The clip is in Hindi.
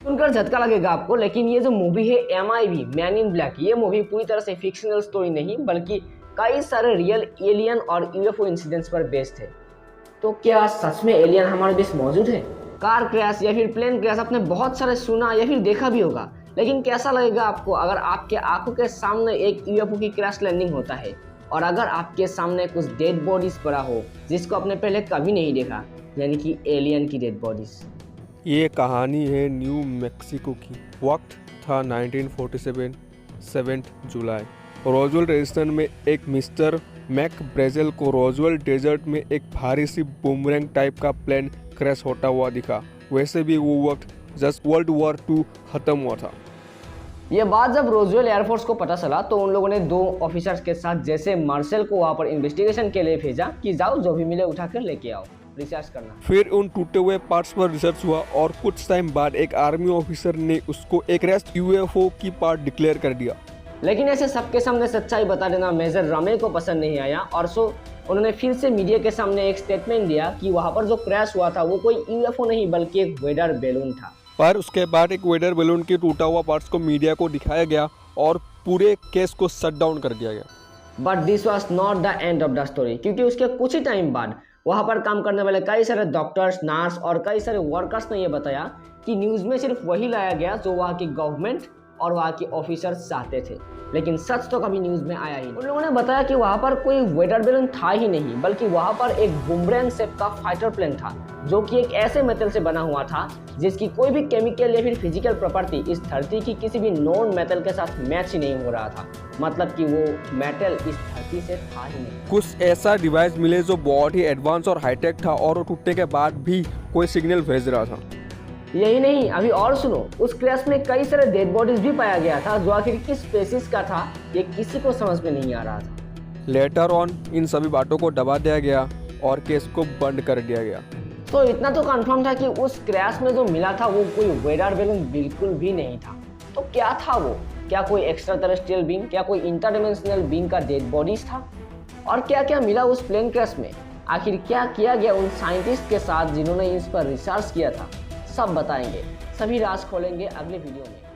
सुनकर झटका लगेगा आपको, लेकिन ये जो मूवी है MIB मैन इन ब्लैक, ये मूवी पूरी तरह से फिक्शनल स्टोरी नहीं बल्कि कई सारे रियल एलियन और UFO इंसिडेंट्स पर बेस्ड है। तो क्या सच में एलियन हमारे बीच मौजूद है? कार क्रैश या फिर प्लेन क्रैश आपने बहुत सारे सुना या फिर देखा भी होगा, लेकिन कैसा लगेगा आपको अगर आपके आंखों के सामने एक UFO की क्रैश लैंडिंग होता है और अगर आपके सामने कुछ डेड बॉडीज पड़ा हो जिसको आपने पहले कभी नहीं देखा, यानी कि एलियन की डेड बॉडीज। ये कहानी है न्यू मैक्सिको की। वक्त था 1947, 7 जुलाई। रोजवेल रेगिस्तान में एक मिस्टर मैक ब्रेजेल को रोजवेल डेजर्ट में एक भारी सी बूमरैंग टाइप का प्लेन क्रैश होता हुआ दिखा। वैसे भी वो वक्त जस्ट वर्ल्ड वॉर 2 खत्म हुआ था। ये बात जब रोजवेल एयरफोर्स को पता चला तो उन लोगों ने 2 ऑफिसर्स के साथ जैसे मार्शल को वहाँ पर इन्वेस्टिगेशन के लिए भेजा कि जाओ जो भी मिले उठाकर लेके आओ, रिसर्च करना। फिर उन टूटे हुए पार्ट्स पर रिसर्च हुआ और कुछ टाइम बाद एक आर्मी ऑफिसर ने उसको एक क्रैश्ड UFO की पार्ट डिक्लेयर कर दिया। लेकिन ऐसे सबके सामने सच्चाई बता देना मेजर रमे को पसंद नहीं आया और उन्होंने फिर से मीडिया के सामने एक स्टेटमेंट दिया कि वहाँ पर जो क्रैश हुआ था वो कोई UFO नहीं बल्कि एक वेदर बैलून था। पर उसके बाद एक वेदर बैलून के टूटा हुआ पार्ट्स को मीडिया को दिखाया गया और पूरे केस को शट डाउन कर दिया गया। But this was not the end of the story, क्योंकि उसके कुछ ही टाइम बाद वहाँ पर काम करने वाले कई सारे डॉक्टर्स, नर्स और कई सारे वर्कर्स ने यह बताया कि न्यूज़ में सिर्फ वही लाया गया जो वहाँ की गवर्नमेंट और वहाँ के ऑफिसर्स चाहते थे, लेकिन सच तो कभी न्यूज़ में आया ही नहीं। उन लोगों ने बताया कि वहाँ पर कोई वेदर बैलून था ही नहीं, बल्कि वहाँ पर एक बूमरैंग शेप का फाइटर प्लेन था जो कि एक ऐसे मेटल से बना हुआ था जिसकी कोई भी केमिकल या फिर फिजिकल प्रॉपर्टी इस धरती की किसी भी नॉन मेटल के साथ मैच ही नहीं हो रहा था। मतलब कि वो मेटल इस धरती से था ही नहीं। कुछ ऐसा डिवाइस मिले जो बहुत ही एडवांस और हाईटेक था और टूटने के बाद भी कोई सिग्नल भेज रहा था। यही नहीं, अभी और सुनो, उस क्रैश में कई सारे डेड बॉडीज भी पाया गया था जो आखिर किस स्पेसिस का था ये किसी को समझ में नहीं आ रहा था। लेटर ऑन इन सभी बातों को दबा दिया गया और केस को बंद कर दिया गया। तो इतना तो कंफर्म था कि उस क्रैश में जो मिला था वो कोई वेदर बैलून बिल्कुल भी नहीं था। तो क्या था वो? क्या कोई एक्स्ट्रा टेरेस्ट्रियल बीइंग, क्या कोई इंटरडिमेंशनल बीइंग का डेड बॉडीज था? और क्या क्या मिला उस प्लेन क्रैश में? आखिर क्या किया गया उन साइंटिस्ट के साथ जिन्होंने इस पर रिसर्च किया था? सब बताएंगे, सभी राज खोलेंगे अगले वीडियो में।